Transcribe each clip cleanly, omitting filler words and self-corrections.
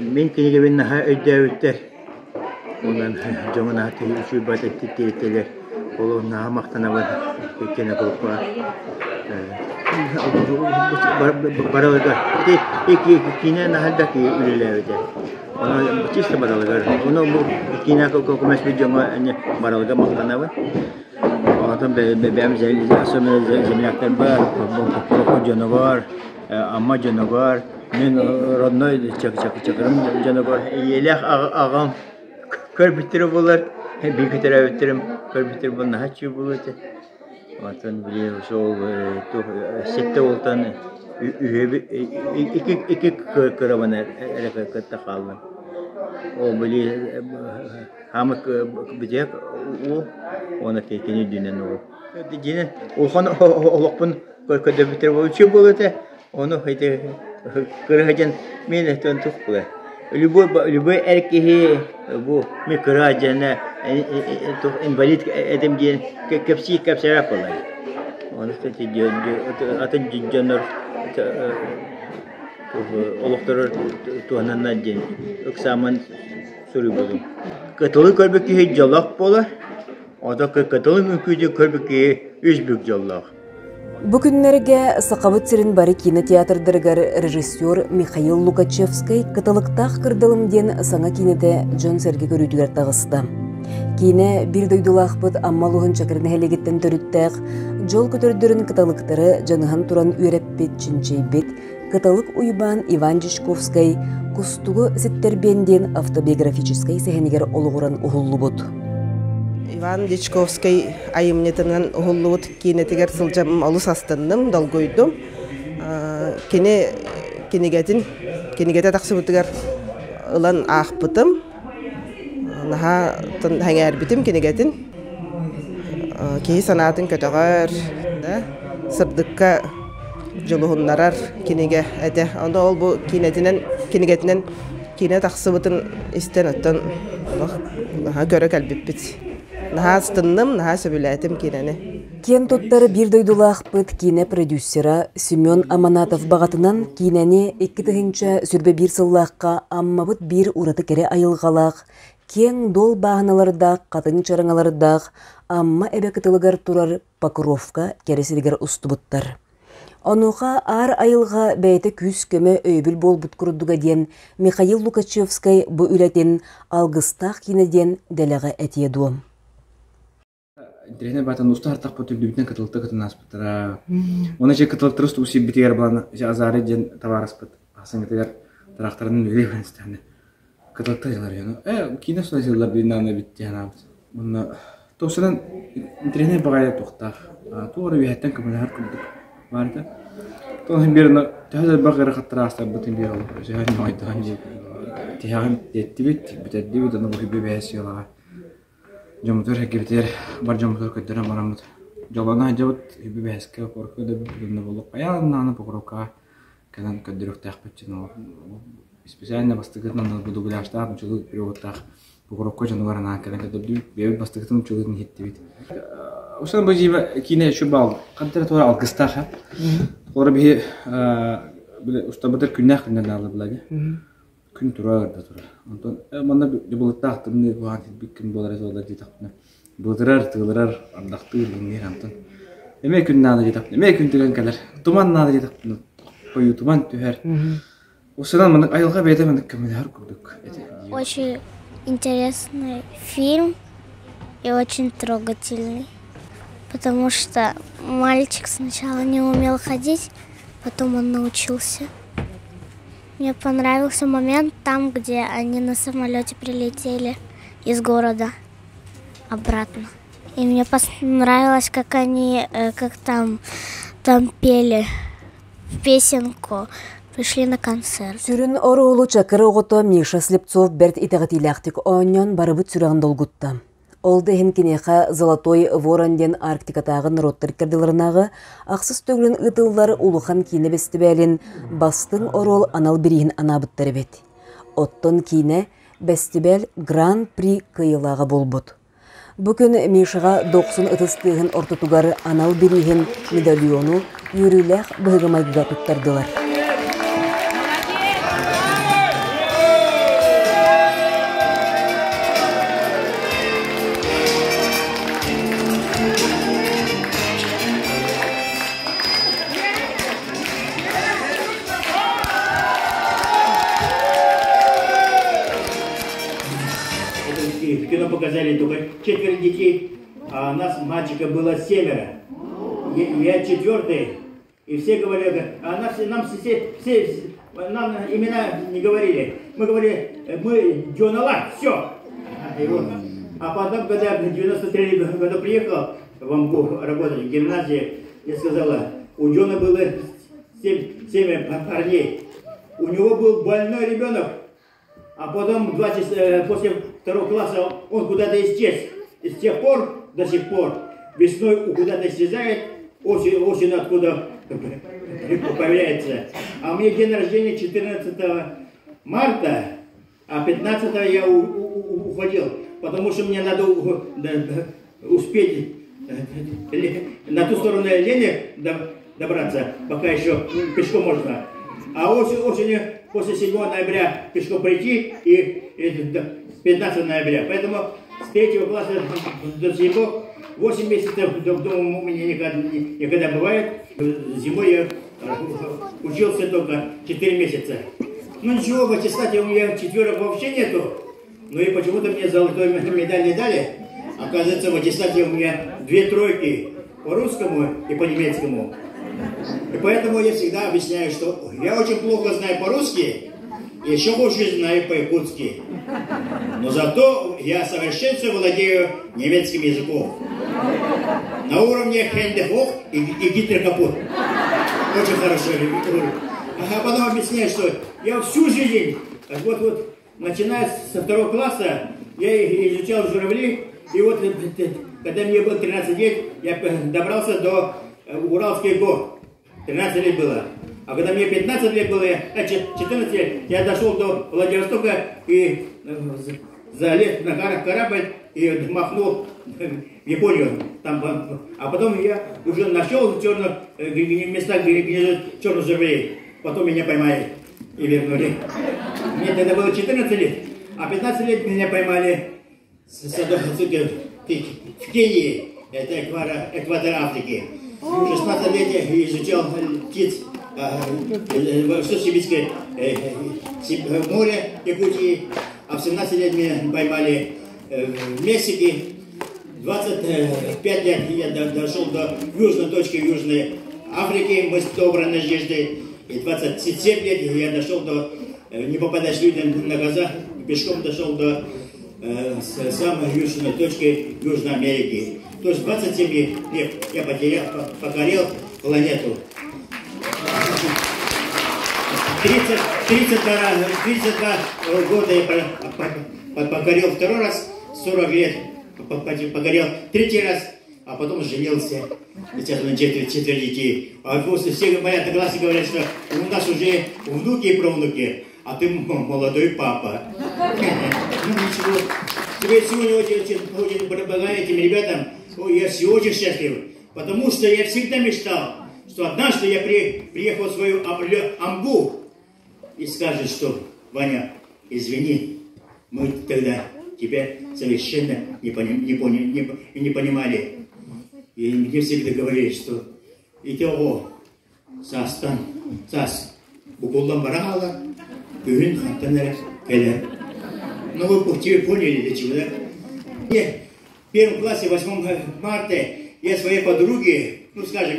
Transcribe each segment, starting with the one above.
Min kiniga binna ha ödäwütter. Ondan jomana hati üçü batat titteler. Olu nahamaktan avan kene kolpa. Baralarga. İki kine nahaldaki ülelerde. Ona çiste baralarga. Ona bu kine kokumas bir joma baralarga maktan avan. Ondan benim asımı zemlaklar var. Koku canavar, amma canavar. Men родной çakırım canavar. Yelek ağam körbüttürü bular. Bir kütüre öttürüm. Körbüttürü bunun haçı bulur. Ondan biliyor sol sette oltan iki karavan erekette kaldım. O biliyor hamak bicek o ona tekini dünen o. Dinen o kan olakpın körbüttürü bulur bulur. Onu haydi kırıcın minnetten tukla. Любой erkeği bu mikracana invalid edem diye kapsara kolay. Onu işte atın canlar olukturur tuhananlar diye. Oksaman soru buldum. Katalı körbeki jalak bolar. O da katalı mümkün körbeki üzbük jalak. Bu günlerge Saqabıt Sirin bari kinoteatrdargar rejissyor Mikhail Lukachevskiy kıtalıktaq kırdalımden sana kinete John Serge görütüger tağısты. Kine bir doydulaqpıt ammaluğun çakırını helegitten törüttaq, jol kötördürün kıtalıktары janıhan turan üreppet çinçeybet, kıtalık uyban Ivan Jishkovskiy kustuğu sitterbenden avtobiyografichiskay seheniger oluğuran uhullubut. Иван Дичковский айымнетынан уһуллубут кинетигер сылжам олус астынным долгойдум. Кинегете тақсыбытыгар ылан аахпытым. Наха хәңәрбитим кинегетин. Кеһи санатын көтөгөр, да, сырдыкка жолуһуннарар кинеге эте. Онда ол бу кинегетинен кине тақсыбытын истен оттон наха көрө калбиппит. Наха стынным, наха сөбүләтим кинени. Кен тоттары bir doydulaqpıt kine продюсера Семен Аманатов бағатынан кинени 2-тыгынча сүрбе bir сыллаққа аммабыт bir уратı кере айылғалақ, кен дол бағыналардақ, қатын чараңалардақ, амма әбе кытылыгар турар Покровка кересілігер ұстыбыттар. Онуға ар айылға бәйті күз көмі өйбіл бол бұткұрдуға ден Михаил Лукачевский бұ үләтен алғыстақ кинеден дәліға әтие дуым. Интересно, батан устар так по тюбдюбитен каталта катанас патра. Она же каталта расту уси битер бана, же азаре ден товарас пат. Асан гитер тракторын үлевен стане. Каталта ялар яно. Кино слазилар бинана биттяна. Мына тосынан интересно багая тохта. Туора вихтен камалар кудук. Барда. Тохан бирна тахда багара хатраста бутин бирал. Же хан майдан же. Тихан деттибит битеддибит аны бухи бебесиялар. Jomutör hekibiter bar jomutör kötüre baramut. Jolana jabut ibi beske korku da bilne bulup ayağından pokroka kalan kötürük takpetçin o. Spesialne bastıktan da bu dublajda çocuk periotta pokroka canavarına kalan kötürük bir bastıktan çocuğun hitti. Usan bu jiba kine şu bal. Kadar tora algıstaha. Sonra bir böyle ustabatır günah günah aldı Gün turar da turar. Ondan bana bir bulut taktım ne bu hangi bir gün bolar sola ditakna. Buldurar tığılar andaktı linir antan. Emek gün nada ditakna. Emek gün tügen kadar. Tuman nada ditakna. Koyu tuman tüher. O sıradan bana ayılga beyde bana kamera kurduk. Очень интересный фильм и очень трогательный, потому что мальчик сначала не умел ходить, потом он научился. Мне понравился момент там, где они на самолете прилетели из города обратно. И мне понравилось, как они, как там пели песенку, пришли на концерт. Сүрін орулу чакыры оғыто Миша Слепцов бәрт итағатилақтик оңнен барыбыт сүріған долгутта. Олды хемкенеха Золотой Воранден Арктикатағын роттыр кірділерінағы ақсыз төгілін ұтылылары улухан кейіне бәстібәлін бастың орол анал бірейін анабыттары бет. Оттон кейіне бәстібәл Гран-при кыйылаға болбыт. Бүгін Мишаға 90 ұтыстығын ортотугары анал бірейін медальону юрилях бұғымайгыға тұттардылар. показали только 4 детей, а нас мальчиков было 7. Я 4, и все говорили, а нам имена не говорили. Мы говорили, мы Джонала, все. А потом, когда в 93 году приехал в Амгу работать в гимназии, я сказала, у Джона было 7 парней. У него был больной ребенок. А потом, после 2 класса, он куда-то исчез. И с тех пор, до сих пор, весной куда-то исчезает, осень откуда появляется. А у меня день рождения 14 марта, а 15 я уходил. Потому что мне надо успеть на ту сторону Лени добраться, пока еще пешком можно. А осенью, после 7 ноября пешком прийти и 15 ноября. Поэтому с 3 класса до 7, 8 месяцев дома у меня никогда бывает. Зимой я учился только 4 месяца. Ну ничего, в аттестате у меня 4 вообще нету. Ну и почему-то мне золотой медаль не дали. Оказывается, в аттестате у меня 2 тройки по русскому и по немецкому. И поэтому я всегда объясняю, что я очень плохо знаю по-русски, и еще больше знаю по-якутски. Но зато я совершенно владею немецким языком. На уровне Хендехох и Гитлер капут. Очень хорошо. А потом объясняю, что я всю жизнь, вот начиная со 2 класса, я изучал журавли, и вот когда мне было 13 лет, я добрался до Уральских гор. 13 лет было. А когда мне 15 лет было, 14 лет, я дошел до Владивостока и залез на корабль и махнул в Японию. А потом я уже нашел места, где гнездят черных журавлей. Потом меня поймали и вернули. Мне тогда было 14 лет, а 15 лет меня поймали в Кении, это экватор Африки. 16 лет я изучал птиц в Сибирское море, Якутии, а в 17 лет меня поймали в Мексике. 25 лет я дошел до южной точки Южной Африки, мы с доброй надеждой. И 27 лет я дошел до, не попадая людям на глаза, пешком дошел до самой южной точки Южной Америки. То есть 27 лет я покорил планету. 32 года я покорил 2 раз, 40 лет покорил 3 раз, а потом женился. Сейчас у меня 4 детей. А после все мои одноклассники говорят, что у нас уже внуки и правнуки, а ты молодой папа. Ну ничего. Тебе сегодня очень благодаря этим ребятам, я очень счастлив. Потому что я всегда мечтал, что однажды я приехал в свою Амгу и скажет, что Ваня, извини, мы тогда тебя совершенно не понимали. И мне всегда говорили, что итого састан, сас, букуллам барала, гюн хантанера келер. Ну вы теперь поняли, для чего, да? В 1 классе, 8 марта, я своей подруге, ну скажем,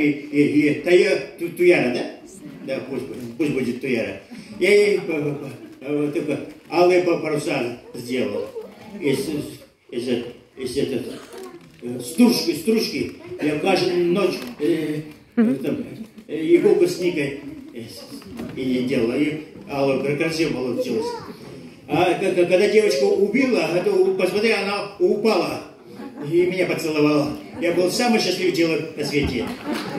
Туяра, да? Да, пусть будет Туяра. Я ей только алые паруса сделал. Из стружки. Я каждую ночь иголку с никой и делала. И алую красиво получилось. А когда девочку убила, посмотри, она упала и меня поцеловала. Я был самый счастливый человек на свете.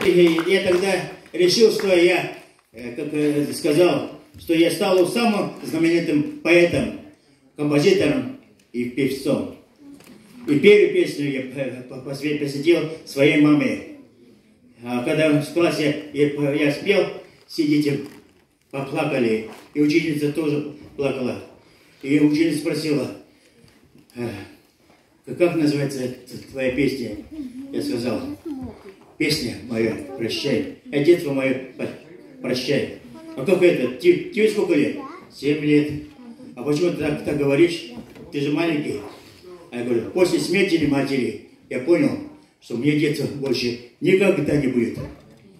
И я тогда решил, что я, как сказал, что я стал самым знаменитым поэтом, композитором и певцом. И первую песню я посвятил своей маме. А когда в классе я спел, все дети поплакали, и учительница тоже плакала. И учительница спросила, как называется твоя песня? Я сказал, песня моя, прощай. Детство мое, прощай. А как это? Тебе сколько лет? 7 лет. А почему ты так говоришь? Ты же маленький. Я говорю, после смерти матери я понял, что мне детства больше никогда не будет.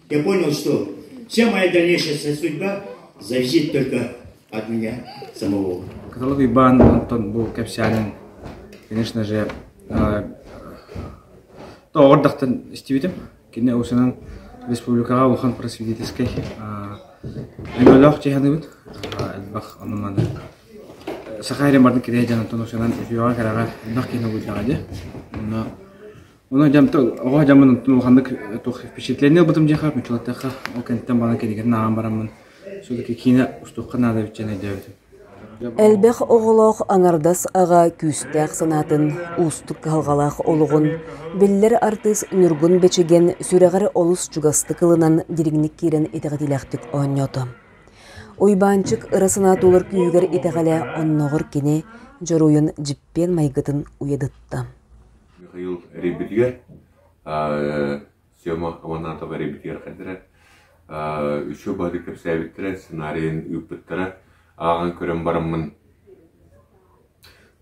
Я понял, что вся моя дальнейшая судьба зависит только от меня самого. Каталог Ибан, Антон был Капсянин, конечно же, то ордахтан истивитим, кине усанан республикага улхан просветительский, эмелох чеханыбыт, бах ануманы. Сахаре марды кирейджан Антон усанан фиога карага бах кине гуйлагади. Оны жамты, оға жамын Антон улхандык тох впечатление бутым жеха, мечулаттаха, окентен бана киреген нағам барамын. Все-таки кине устуққа надо вичен айдабытым. Әлбәқ оғылақ аңардас аға күстәқ санатын устық қалғалақ олығын, беллер артыс нүргін бәчеген сүрәғары олыс жүгасты қылынан диригнік керен етіғатиләқтік оңнеті. Ойбанчық ырасынат олар күйігер етіғалә оннығыр кене жаройын жіппен майғытын уедытты. Михаил Ребетгер, Сема Аманатова Ребетгер қадыры, үші бады көп сәбеттірі, сценарийін үппіттірі, ағын көрім барымын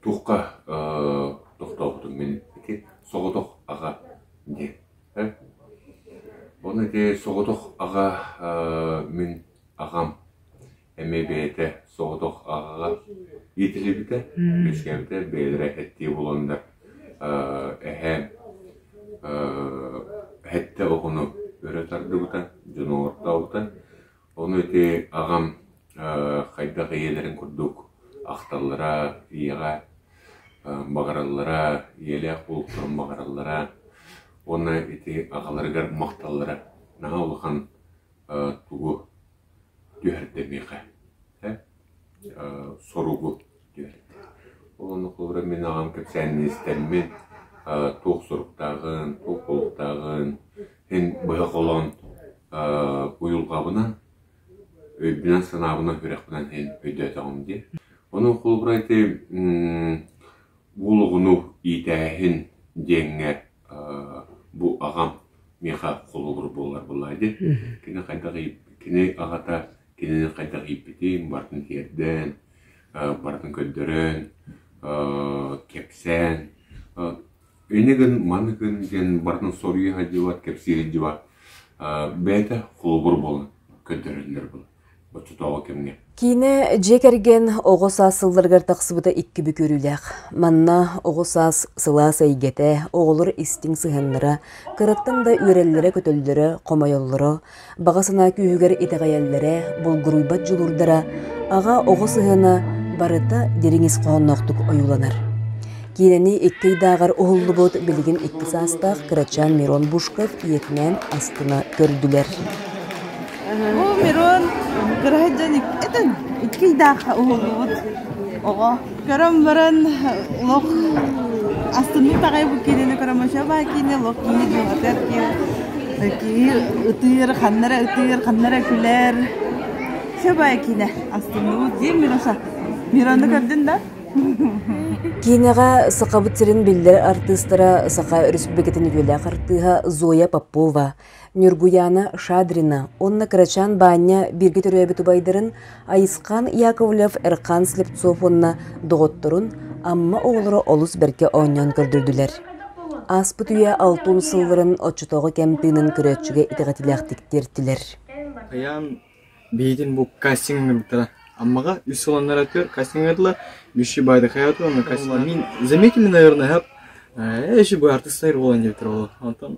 тұққа тоқтауғыдым мен соғытоқ аға де. Оны де соғытоқ аға мен ағам әме бәйті соғытоқ ағаға етілі біті, өскәбіті бәйдірі әтті болындар әхәм әтті оғыны өретарды бұта, жүні орта бұта. Оны өте ағам қайдағы елерін күрдік ақталыра, иеға, бағаралыра, елі қолықтырын бағаралыра, оны еті ағаларығар мақталыра, наға олыған тұғы түйірді меға, соруғы түйірді. Оны қолыра мен ағам көпсәнін естәлмен тоқ сұрықтағын, тоқ қолықтағын, хен бұйық олон ұйылғабынан, Өйбінен санабына көрекпінен хен өйді әтағым де. Оның қолыбыр айты ұлығыну итәхін деңе бұл ағам меға қолыбыр болар болайды. Кені ағата, кенені қайдағы иппетен, бартын терден, бартын көддірін, кепсен. Өйнеген, манығын ден бартын соруыға деват, кепсері деват. Бәйті қолыбыр болын, көддірілдер болын. Кейіне жекерген оғыз асылдырғар тақсыбыда иккі бүкөріләқ. Манна оғыз ас сыла сайгеті, оғылыр истің сығынлары, қыраттан да өреллері көтөлдері, қомайоллары, бағасына күйігер етіғаяллары, бұлғыруйбат жылурдара, аға оғыз сығына барыта деріңіз қоғыннақтық ойуланар. Кейінені иккейдағар оғылды бұд білген иккі састақ Кырачан Мирон Бушков етінен астына көрділер. Мирон Грахаджан икки даха оғылуыд. Оға көрім баран лоқ астынны тағай бұл келені көрімаша ба кейіне лоқ кейі жоғатар кейі ұтыр, қаннара күлер. Шабай кейіне астынны ұд дем Мироша. Миронды көрдің да? Кейінеға сақа бұтсерін білдер артыстара сақа республикатын үлі артыға Зоя Попова, Нюргуяна Шадрина, онна Кырачан Баня бирге төрөбі тубайдарын Айысқан Яковлев Эрқан Слепцов онна доғыттырын, амма оғылыры олыс берке ойнан көрдірділер. Аспыт үйе алтын сылларын отчытоғы кемпінің күрөтчіге итіғатиляқтіктертілер. Қаян бейден бұл кастингін біттіра. Аммаға үс оланлар өтір, кастинг өтілі, үші байды қаятыр, оны кастинг. Мен заметили, наверное, әші бұл артыстайыр болан деп тұр олы.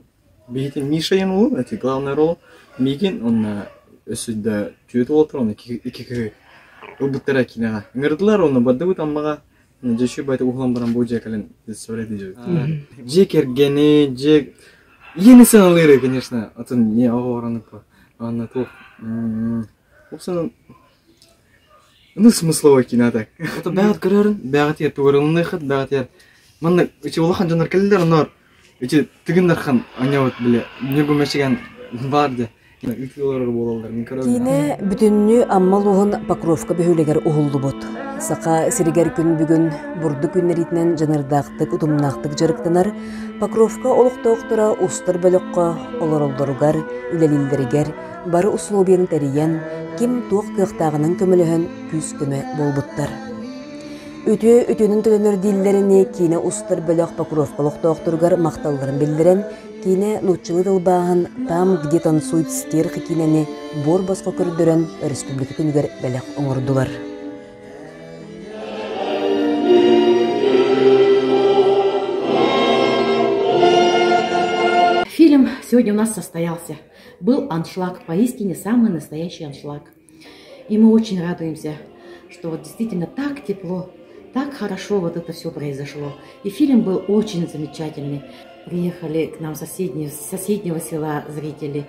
Бейтін Миша ен олы, әте главный ролы. Меген, оны өсіді түйеті олатыр, оны екі ұлбыттыра кинеға. Үңірділер, оны бады бұд аммаға, жеші байды ұғылан баран бұл жекалін сөйледі жөй. Жек ергені, жек... Енісін алыры, конечно, атын не ағы оранып ба. Анна тоқ. Оқсаның... Ну, смысловой кино так. Это бәғат көрерін, бәғат ер пөгірілінді қыд, бәғат ер. Манна, үчі олақан жанар кәлілер, онар, үчі түгіндер қан, анявыт біле, нүргі мәшіген барды. Кейіне бүтінні аммал оғын Покровка бөхілегер оғылды бұд. Сақа сірігер күн бүгін бұрды күннерітінен жанырдақтық, ұтымнақтық жарықтанар, Покровка олықта-оқтыра ұстыр бөліққа, олар-олдырғар, үлелілдерігер, бары ұслобиян тәриян, кем туақ қиықтағының көміліғін күз көмі болбыттар. Үтө үтөнүн төлөнөр диллерини кине устар бөлөк Покровка лохтоохтургар макталларын билдирен, кине нуччылы дылбааһын «Там, где танцует стерха» кинени бор басқа көрдөрөн республика күнүгер белек оңордулар. Фильм сегодня у нас состоялся. Был аншлаг, поистине самый настоящий аншлаг. И мы очень радуемся, что вот действительно так тепло, так хорошо вот это все произошло. И фильм был очень замечательный. Приехали к нам с соседнего села зрители.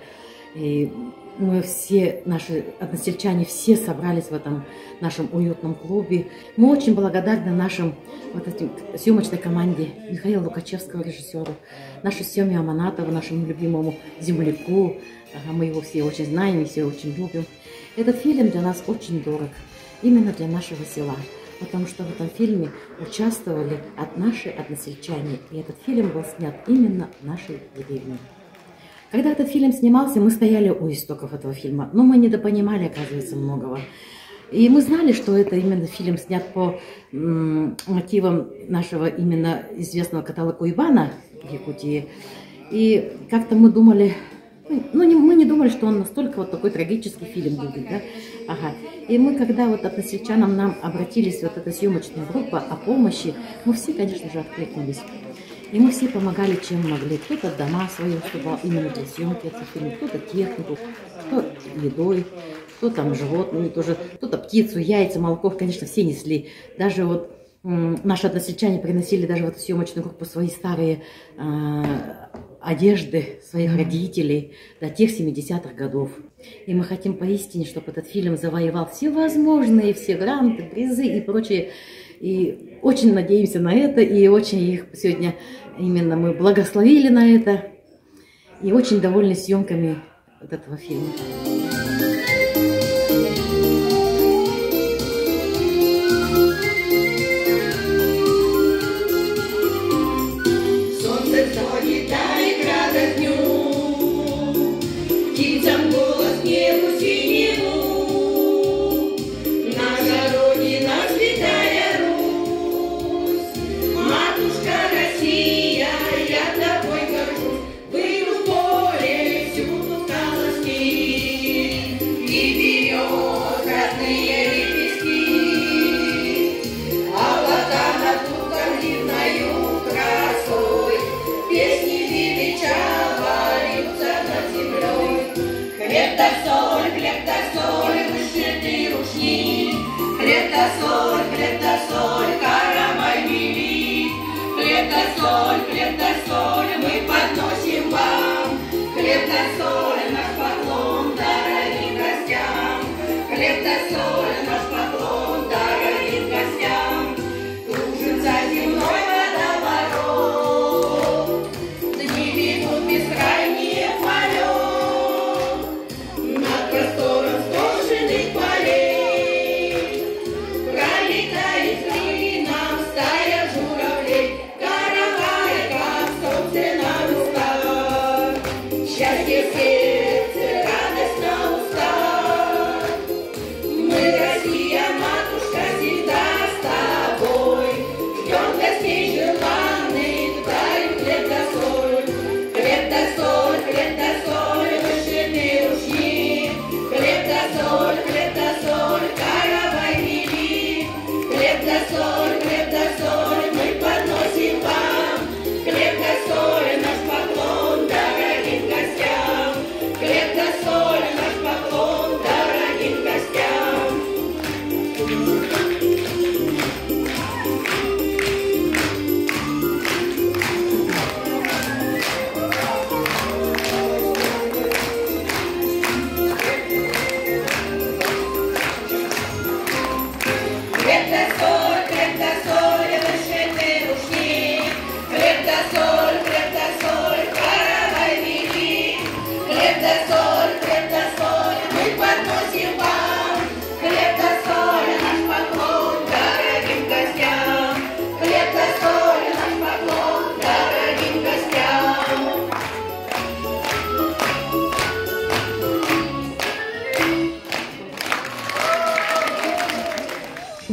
И мы все, наши односельчане, все собрались в этом нашем уютном клубе. Мы очень благодарны нашим вот этим съемочной команде, Михаилу Лукачевскому, режиссеру, нашей Семе Аманатову, нашему любимому земляку. Мы его все очень знаем и все очень любим. Этот фильм для нас очень дорог, именно для нашего села. Потому что в этом фильме участвовали наши односельчане. И этот фильм был снят именно в нашей деревне. Когда этот фильм снимался, мы стояли у истоков этого фильма. Но мы недопонимали, оказывается, многого. И мы знали, что это именно фильм снят по мотивам нашего именно известного Катала-Куйбана в Якутии. И как-то мы думали... мы не думали, что он настолько вот такой трагический фильм будет, да? Ага. И мы, когда вот односельчанам нам обратились, вот эта съемочная группа о помощи, мы все, конечно же, откликнулись. И мы все помогали, чем могли. Кто-то дома свои уступал именно для съемки этого фильма, кто-то технику, кто едой, кто там животными тоже, кто-то птицу, яйца, молоко, конечно, все несли. Даже вот наши односельчане приносили даже в эту съемочную группу свои старые одежды своих родителей до тех 70-х годов. И мы хотим поистине, чтобы этот фильм завоевал все возможные, все гранты, призы и прочее. И очень надеемся на это, и очень их сегодня именно мы благословили на это. И очень довольны съемками вот этого фильма.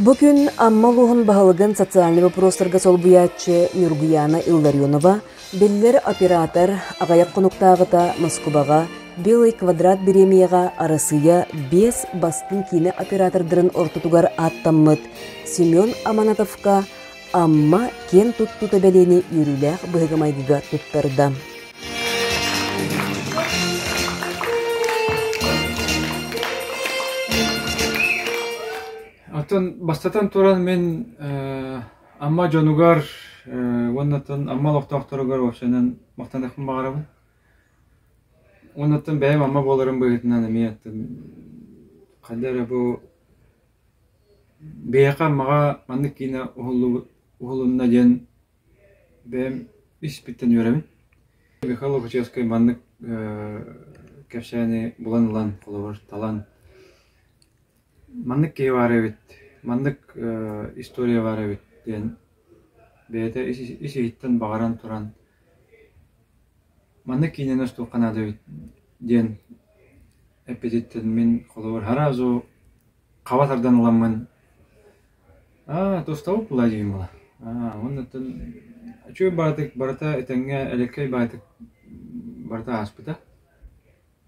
Бүгін аммалуғын бағылығын социальный вопростарға солбуячы Нюргуяна Илларионова беллер оператор ағаяқ қонуқтағыта Москваға белый квадрат беремияға арасыя 5 бастын кине оператордырын ортутугар аттаммыт Семен Аманатовқа амма кен туттута бәлені үріләқ бұғымайгыға туттарда. Бастатан туран мен амма жонугар оннатын амма лоқтақтарыгар опшанан мақтандақпын бағарабын. Оннатын бәйім амма боларын бұғытынан әмейеттім. Қадары бұл бейақа маға мандық кейіне ұғылынна ден бәйім іс біттен өремін. Михайло Пачевскай мандық кәпшәне бұлан ұлан қолы талан. Мандық кей бар әбет, мандық история бар әбет ден бәйті ис еттен бағаран тұран. Мандық кейінен өз тұққан әдебет ден әппететтен мен қолы бар. Харазу қаватардан ұламын. Достауып бұла дейін бұла. Оннатын чөй бардық барата әтәңге әлеккей бардық барта аспыта.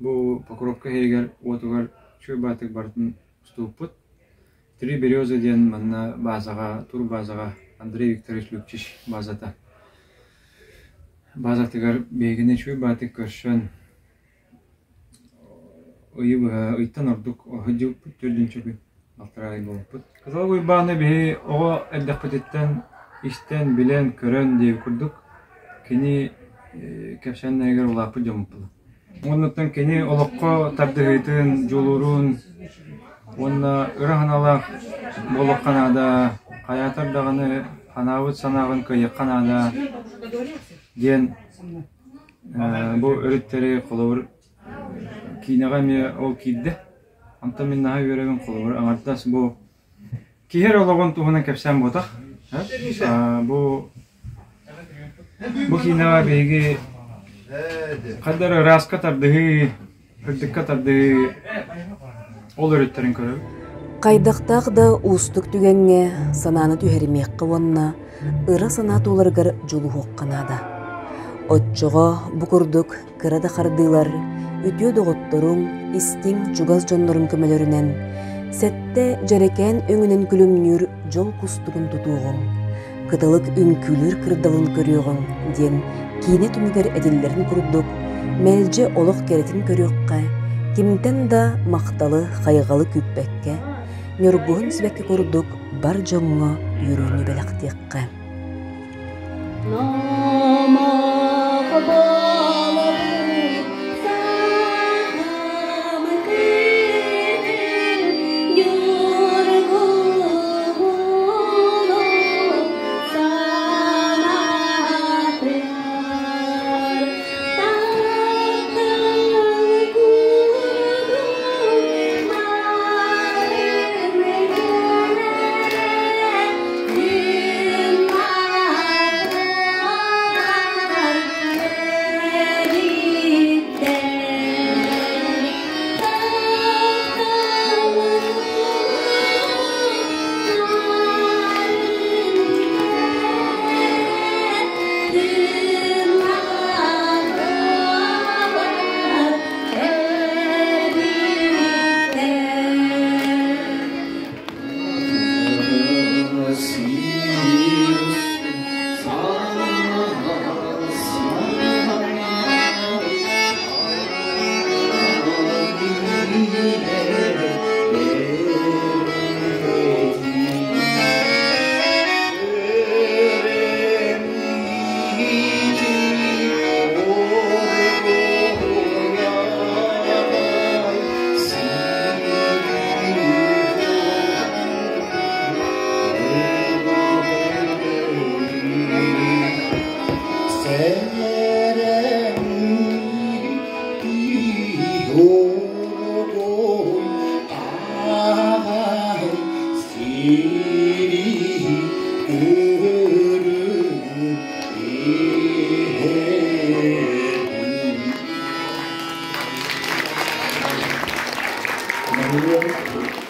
Бұл покровка хейгер отугар чөй бардық бардын ступут. 3 березы ден манна базаға, тур базаға Андрей Викторович Любчиш базата. Базатыгар бейгіне чөй бардық көршін. Ыйттан ордук хыджу пут түрдін чөбі. Алтырай болып пут. Қызал ұйбаны бейі оға әлдәқ пөтеттен істен білен көрін дейі күрдік. Кені кәпшән әгер олапы жомып бұлы. Оннаттан кені олыққа табдығытын, жолурун, онна ұрағыналақ болып қанада, қаятардағыны қанауыт санағын көйек қанада ден бұл өріттері қолауыр кейінеға ме ол кейді. Амта мен наға өреген қолауыр аңартас бұл кейер олығын туғына кәпсән ботақ. Бұл кейінеға бейге қадары расқа тардығы, үрдікқа тардығы ол өріттерін көрі. Қайдақтағда ұстық түгенге сананы түхерімек қауанна ұра санат оларғар жолу хоққанада. Отчыға бұқырдық кірада қардылар, үтіо доғыттырың, істің жүгаз жонларын көмелерінен, сәтті жәрекен өңінен күлімнер жол күстігін тұтуғын, кытылық үнкүлір кырдалын көріғын, ден кейіне түмігер әделерін күрдік, мәлже олық керетін көріққа, кемтен да мақталы қайғалы күппәкке, нөргуын сүбәкке күрдік бар жоңға үйріні бәліқтеққа. Thank you.